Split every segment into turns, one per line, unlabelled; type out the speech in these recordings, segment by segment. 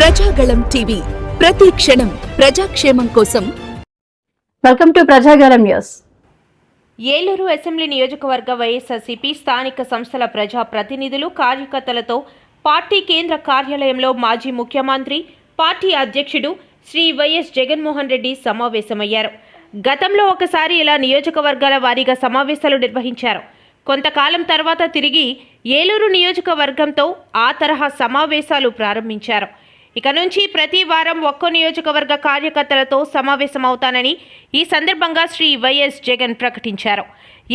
Prajagalam TV ప్రతి క్షణం ప్రజాక్షేమం కోసం.
Welcome to Prajagalam news.
Eluru assembly నియోజకవర్గ వైఎస్ఆర్సీపీ స్థానిక సంస్థల ప్రజా ప్రతినిధులు కార్యకర్తలతో పార్టీ కేంద్ర కార్యాలయంలో మాజీ ముఖ్యమంత్రి పార్టీ అధ్యక్షుడు శ్రీ వైఎస్ జగన్మోహన్ రెడ్డి సమావేశమయ్యారు. గతంలో ఒకసారి ఇలా నియోజకవర్గాల వారీగా సమావేశాలు నిర్వహించారు. కొంతకాలం తర్వాత తిరిగి ఏలూరు నియోజకవర్గంతో ఆ తరహా సమావేశాలు ప్రారంభించారు. ఇక నుంచి ప్రతి వారం ఒక్కో నియోజకవర్గ కార్యకర్తలతో సమావేశమవుతానని ఈ సందర్భంగా శ్రీ వైఎస్ జగన్ ప్రకటించారు.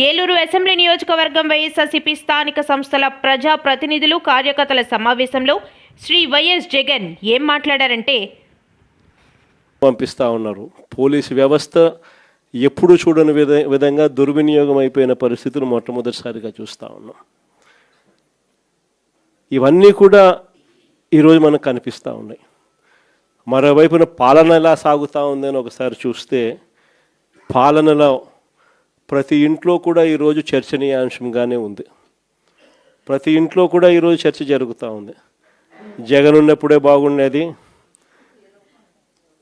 ఏలూరు అసెంబ్లీ నియోజకవర్గం వైఎస్ఆర్సీపీ స్థానిక సంస్థల ప్రజా ప్రతినిధులు కార్యకర్తల సమావేశంలో శ్రీ వైఎస్ జగన్ ఏం మాట్లాడారంటే,
పంపిస్తూ ఉన్నారు. పోలీసు వ్యవస్థ ఎప్పుడు చూడని విధంగా దుర్వినియోగం అయిపోయిన పరిస్థితులు మొట్టమొదటిసారిగా చూస్తూ ఉన్నాం. ఇవన్నీ కూడా ఈరోజు మనకు కనిపిస్తూ ఉన్నాయి. మరోవైపున పాలన ఎలా సాగుతూ ఉందని ఒకసారి చూస్తే, పాలనలో ప్రతి ఇంట్లో కూడా ఈరోజు చర్చనీయాంశంగానే ఉంది. ప్రతి ఇంట్లో కూడా ఈరోజు చర్చ జరుగుతూ ఉంది. జగన్ ఉన్నప్పుడే బాగుండేది,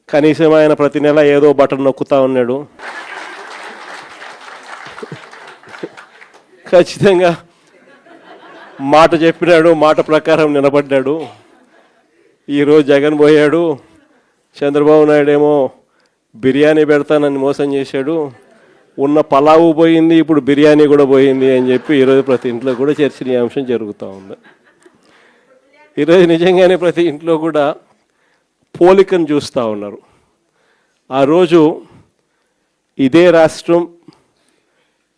కనీసం ఆయన ప్రతి నెల ఏదో బటన్ నొక్కుతూ ఉన్నాడు, ఖచ్చితంగా మాట చెప్పినాడు, మాట ప్రకారం నిలబడ్డాడు. ఈరోజు జగన్ పోయాడు, చంద్రబాబు నాయుడు ఏమో బిర్యానీ పెడతానని మోసం చేశాడు, ఉన్న పలావు పోయింది, ఇప్పుడు బిర్యానీ కూడా పోయింది అని చెప్పి ఈరోజు ప్రతి ఇంట్లో కూడా చర్చనీయాంశం జరుగుతూ ఉంది. ఈరోజు నిజంగానే ప్రతి ఇంట్లో కూడా పోలికను చూస్తూ ఉన్నారు. ఆ రోజు ఇదే రాష్ట్రం,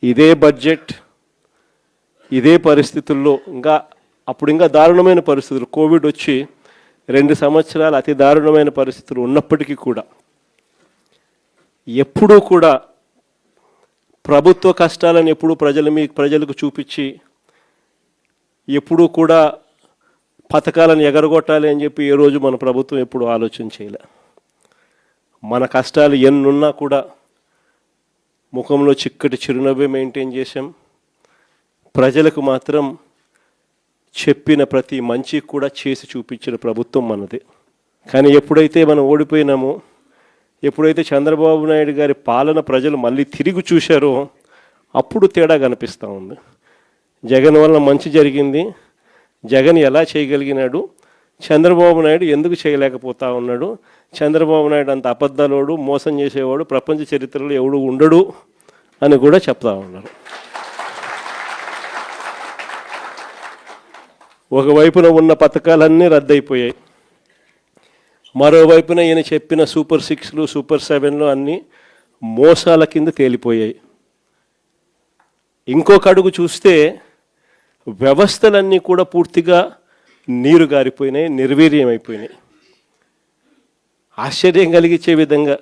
ఇదే బడ్జెట్, ఇదే పరిస్థితుల్లో అప్పుడు ఇంకా దారుణమైన పరిస్థితులు, కోవిడ్ వచ్చి 2 సంవత్సరాలు అతి దారుణమైన పరిస్థితులు ఉన్నప్పటికీ కూడా ఎప్పుడూ కూడా ప్రభుత్వ కష్టాలను ఎప్పుడూ ప్రజలకు చూపించి ఎప్పుడూ కూడా పథకాలను ఎగరగొట్టాలి అని చెప్పి ఏ రోజు మన ప్రభుత్వం ఎప్పుడు ఆలోచన చేయలే. మన కష్టాలు ఎన్నున్నా కూడా ముఖంలో చిక్కటి చిరునవ్వే మెయింటైన్ చేశాం. ప్రజలకు మాత్రం చెప్పిన ప్రతి మంచి కూడా చేసి చూపించిన ప్రభుత్వం మనదే. కానీ ఎప్పుడైతే మనం ఓడిపోయినామో, ఎప్పుడైతే చంద్రబాబు నాయుడు గారి పాలన ప్రజలు మళ్ళీ తిరిగి చూశారో అప్పుడు తేడా కనిపిస్తూ ఉంది. జగన్ వల్ల మంచి జరిగింది, జగన్ ఎలా చేయగలిగినాడు, చంద్రబాబు నాయుడు ఎందుకు చేయలేకపోతా ఉన్నాడు, చంద్రబాబు నాయుడు అంత అబద్ధాలోడు, మోసం చేసేవాడు ప్రపంచ చరిత్రలో ఎవడు ఉండడు అని కూడా చెప్తా ఉన్నారు. ఒకవైపున ఉన్న పథకాలన్నీ రద్దయిపోయాయి, మరోవైపున ఈయన చెప్పిన సూపర్ 6లు సూపర్ 7లు అన్నీ మోసాల కింద తేలిపోయాయి. ఇంకొక అడుగు చూస్తే వ్యవస్థలన్నీ కూడా పూర్తిగా నీరు గారిపోయినాయి, నిర్వీర్యమైపోయినాయి. ఆశ్చర్యం కలిగించే విధంగా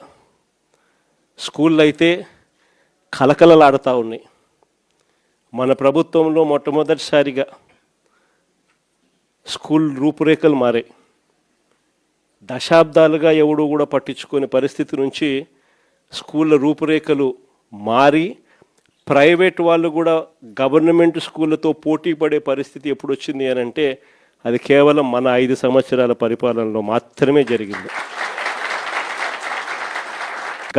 స్కూళ్ళు అయితే కలకలలాడుతూ ఉన్నాయి. మన ప్రభుత్వంలో మొట్టమొదటిసారిగా స్కూల్ రూపురేఖలు మారాయి. దశాబ్దాలుగా ఎవడు కూడా పట్టించుకునే పరిస్థితి నుంచి స్కూళ్ళ రూపురేఖలు మారి ప్రైవేట్ వాళ్ళు కూడా గవర్నమెంట్ స్కూళ్ళతో పోటీ పడే పరిస్థితి ఎప్పుడు వచ్చింది అని అంటే అది కేవలం మన 5 సంవత్సరాల పరిపాలనలో మాత్రమే జరిగింది.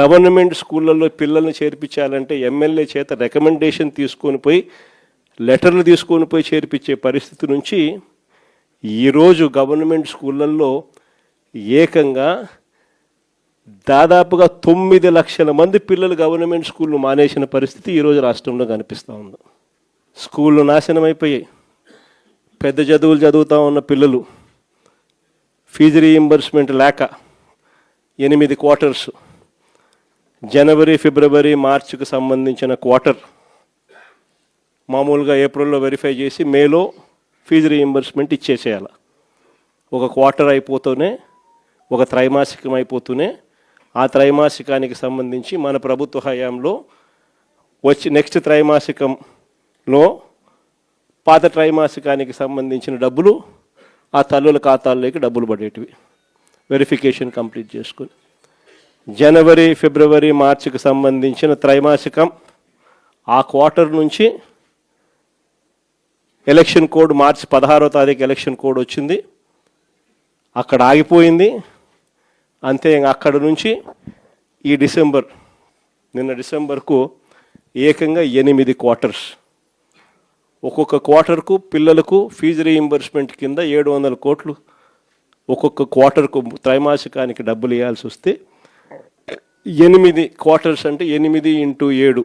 గవర్నమెంట్ స్కూళ్ళల్లో పిల్లల్ని చేర్పించాలంటే ఎమ్మెల్యే చేత రికమెండేషన్ తీసుకొని పోయి, లెటర్లు తీసుకొని పోయి చేర్పించే పరిస్థితి నుంచి ఈరోజు గవర్నమెంట్ స్కూళ్ళల్లో ఏకంగా దాదాపుగా 9 లక్షల మంది పిల్లలు గవర్నమెంట్ స్కూళ్ళు మానేసిన పరిస్థితి ఈరోజు రాష్ట్రంలో కనిపిస్తూ ఉంది. స్కూళ్ళు నాశనం అయిపోయాయి. పెద్ద చదువులు చదువుతూ ఉన్న పిల్లలు ఫీజు రీయింబర్స్మెంట్ లేక 8 క్వార్టర్స్, జనవరి, ఫిబ్రవరి, మార్చికి సంబంధించిన క్వార్టర్ మామూలుగా ఏప్రిల్లో వెరిఫై చేసి మేలో ఫీజు రీయింబర్స్మెంట్ ఇచ్చేసేయాలి. ఒక క్వార్టర్ అయిపోతూనే, ఒక త్రైమాసికం అయిపోతూనే ఆ త్రైమాసికానికి సంబంధించి మన ప్రభుత్వ హయాంలో నెక్స్ట్ త్రైమాసికంలో పాత త్రైమాసికానికి సంబంధించిన డబ్బులు ఆ తల్లుల ఖాతాల్లోకి డబ్బులు పడేటివి వెరిఫికేషన్ కంప్లీట్ చేసుకుని. జనవరి, ఫిబ్రవరి, మార్చికి సంబంధించిన త్రైమాసికం ఆ క్వార్టర్ నుంచి ఎలక్షన్ కోడ్ మార్చి 16వ తారీఖు ఎలక్షన్ కోడ్ వచ్చింది. అక్కడ ఆగిపోయింది. అంతే, అక్కడ నుంచి ఈ నిన్న డిసెంబర్కు ఏకంగా 8 క్వార్టర్స్. ఒక్కొక్క క్వార్టర్కు పిల్లలకు ఫీజు రీయింబర్స్మెంట్ కింద 700 కోట్లు ఒక్కొక్క క్వార్టర్కు త్రైమాసికానికి డబ్బులు ఇవ్వాల్సి వస్తే 8 క్వార్టర్స్ అంటే 8 × 7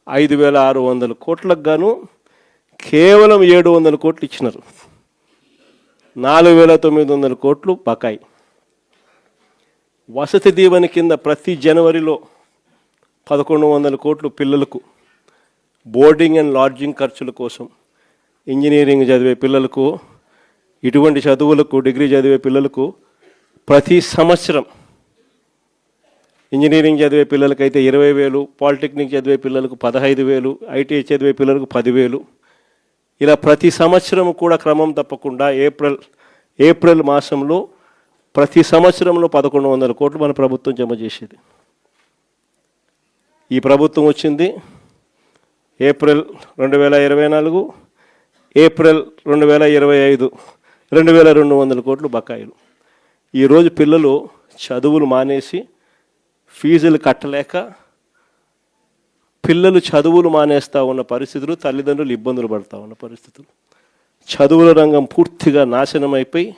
5,600 కోట్లకు గాను కేవలం 700 కోట్లు ఇచ్చినారు. 4,900 కోట్లు బకాయి. వసతి దీవెన కింద ప్రతి జనవరిలో 1,100 కోట్లు పిల్లలకు బోర్డింగ్ అండ్ లాడ్జింగ్ ఖర్చుల కోసం, ఇంజనీరింగ్ చదివే పిల్లలకు, ఇటువంటి చదువులకు డిగ్రీ చదివే పిల్లలకు ప్రతి సంవత్సరం, ఇంజనీరింగ్ చదివే పిల్లలకైతే 20,000, పాలిటెక్నిక్ చదివే పిల్లలకు 15,000, ఐటీఐ చదివే పిల్లలకు 10,000, ఇలా ప్రతి సంవత్సరం కూడా క్రమం తప్పకుండా ఏప్రిల్ మాసంలో ప్రతి సంవత్సరంలో 1,100 కోట్లు మన ప్రభుత్వం జమ చేసేది. ఈ ప్రభుత్వం వచ్చింది ఏప్రిల్ 2024, ఏప్రిల్ 2025 2,200 కోట్లు బకాయిలు. ఈరోజు పిల్లలు చదువులు మానేసి ఫీజులు కట్టలేక పిల్లలు చదువులు మానేస్తూ ఉన్న పరిస్థితులు, తల్లిదండ్రులు ఇబ్బందులు పడుతూ ఉన్న పరిస్థితులు, చదువుల రంగం పూర్తిగా నాశనం అయిపోయి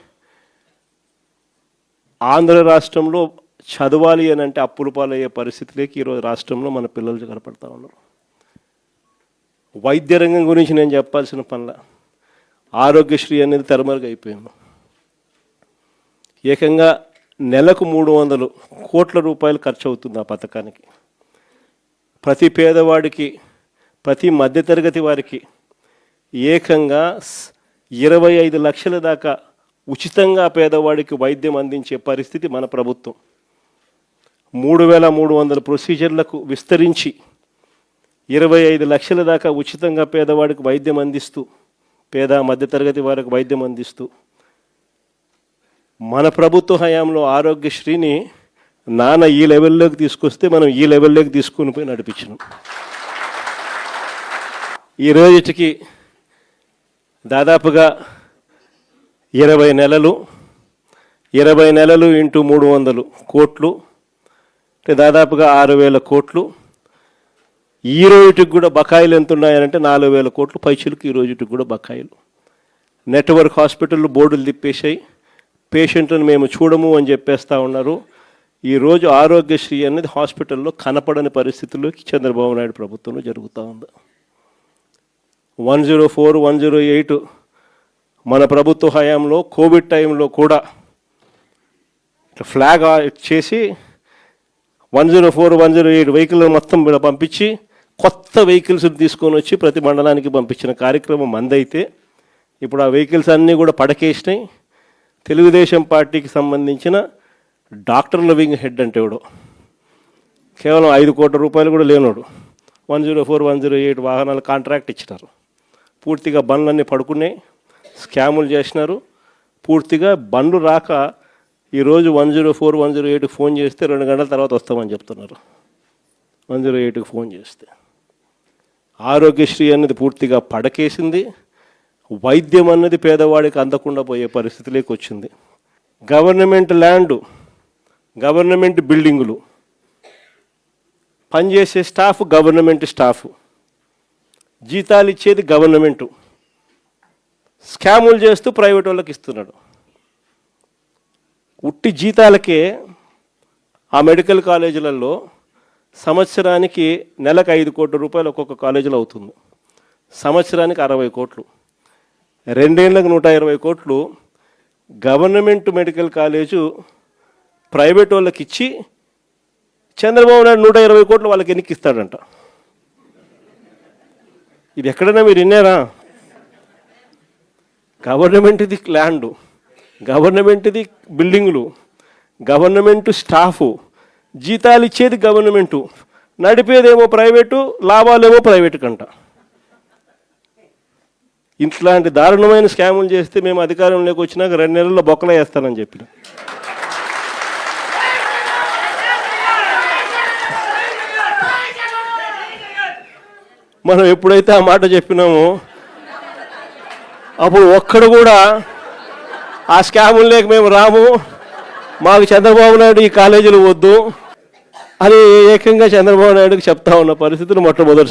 ఆంధ్ర రాష్ట్రంలో చదవాలి అని అంటే అప్పుల పాలయ్యే పరిస్థితిలోకి ఈరోజు రాష్ట్రంలో మన పిల్లలు కనపడతా ఉన్నారు. వైద్య రంగం గురించి నేను చెప్పాల్సిన పనుల, ఆరోగ్యశ్రీ అనేది తెరమరుగైపోయింది. ఏకంగా నెలకు 300 కోట్ల రూపాయలు ఖర్చు అవుతుంది ఆ పథకానికి. ప్రతి పేదవాడికి, ప్రతి మధ్యతరగతి వారికి ఏకంగా 25 లక్షల దాకా ఉచితంగా పేదవాడికి వైద్యం అందించే పరిస్థితి మన ప్రభుత్వం. 3,300 ప్రొసీజర్లకు విస్తరించి 25 లక్షల దాకా ఉచితంగా పేదవాడికి వైద్యం అందిస్తూ, పేద మధ్యతరగతి వారికి వైద్యం అందిస్తూ మన ప్రభుత్వ హయాంలో ఆరోగ్యశ్రీని నాన్న ఈ లెవెల్లోకి తీసుకొస్తే మనం ఈ లెవెల్లోకి తీసుకుని పోయి నడిపించినాం. ఈ రోజుకి దాదాపుగా 20 నెలలు × 300 కోట్లు అంటే దాదాపుగా 6,000 కోట్లు. ఈ రోజుకి కూడా బకాయిలు ఎంత ఉన్నాయనంటే 4,000 కోట్లు పైచులకు ఈ రోజుకి కూడా బకాయిలు. నెట్వర్క్ హాస్పిటల్ బోర్డులు తిప్పేసాయి, పేషెంట్లను మేము చూడము అని చెప్పేస్తూ ఉన్నారు. ఈరోజు ఆరోగ్యశ్రీ అనేది హాస్పిటల్లో కనపడని పరిస్థితుల్లోకి చంద్రబాబు నాయుడు ప్రభుత్వంలో జరుగుతూ ఉంది. 104, 108 మన ప్రభుత్వ హయాంలో కోవిడ్ టైంలో కూడా ఫ్లాగ్ చేసి 104, 108 వెహికల్ మొత్తం పంపించి కొత్త వెహికల్స్ తీసుకొని వచ్చి ప్రతి మండలానికి పంపించిన కార్యక్రమం మందైతే ఇప్పుడు ఆ వెహికల్స్ అన్నీ కూడా పడకేసినాయి. తెలుగుదేశం పార్టీకి సంబంధించిన డాక్టర్ల వింగ్ హెడ్ అంటే ఎవడో కేవలం 5 కోట్ల రూపాయలు కూడా లేనోడు 104, 108 వాహనాలు కాంట్రాక్ట్ ఇచ్చినారు. పూర్తిగా బండ్లన్నీ పడుకున్నాయి, స్కాములు చేసినారు. పూర్తిగా బండ్లు రాక ఈరోజు 104, 108కి ఫోన్ చేస్తే 2 గంటల తర్వాత వస్తామని చెప్తున్నారు. 108కి ఫోన్ చేస్తే ఆరోగ్యశ్రీ అన్నది పూర్తిగా పడకేసింది. వైద్యం అన్నది పేదవాడికి అందకుండా పోయే పరిస్థితిలోకి వచ్చింది. గవర్నమెంట్ ల్యాండ్, గవర్నమెంట్ బిల్డింగులు, పనిచేసే స్టాఫ్ గవర్నమెంట్ స్టాఫ్, జీతాలు ఇచ్చేది గవర్నమెంటు, స్కాములు చేస్తూ ప్రైవేట్ వాళ్ళకి ఇస్తున్నాడు. ఉట్టి జీతాలకే ఆ మెడికల్ కాలేజీలలో సంవత్సరానికి నెలకు 5 కోట్ల రూపాయలు ఒక్కొక్క కాలేజీలో అవుతుంది. సంవత్సరానికి 60 కోట్లు, 2 ఏళ్ళకు 120 కోట్లు గవర్నమెంట్ మెడికల్ కాలేజు ప్రైవేట్ వాళ్ళకి ఇచ్చి చంద్రబాబు నాయుడు 120 కోట్లు వాళ్ళకి ఎన్నికిస్తాడంట. ఇది ఎక్కడైనా మీరు విన్నారా? గవర్నమెంట్ది ల్యాండు, గవర్నమెంట్ది బిల్డింగులు, గవర్నమెంట్ స్టాఫు, జీతాలు ఇచ్చేది గవర్నమెంటు, నడిపేదేమో ప్రైవేటు, లాభాలేమో ప్రైవేటు కంట. ఇట్లాంటి దారుణమైన స్కాములు చేస్తే మేము అధికారంలోకి వచ్చినాక 2 నెలల్లో బొక్కలు వేస్తానని చెప్పిన. మనం ఎప్పుడైతే ఆ మాట చెప్పినామో అప్పుడు ఒక్కడు కూడా ఆ స్కాములు లేక మేము రాము, మాకు చంద్రబాబు నాయుడు ఈ కాలేజీలు వద్దు అని ఏకంగా చంద్రబాబు నాయుడుకి చెప్తా ఉన్న పరిస్థితులు మొట్టమొదటిసారి.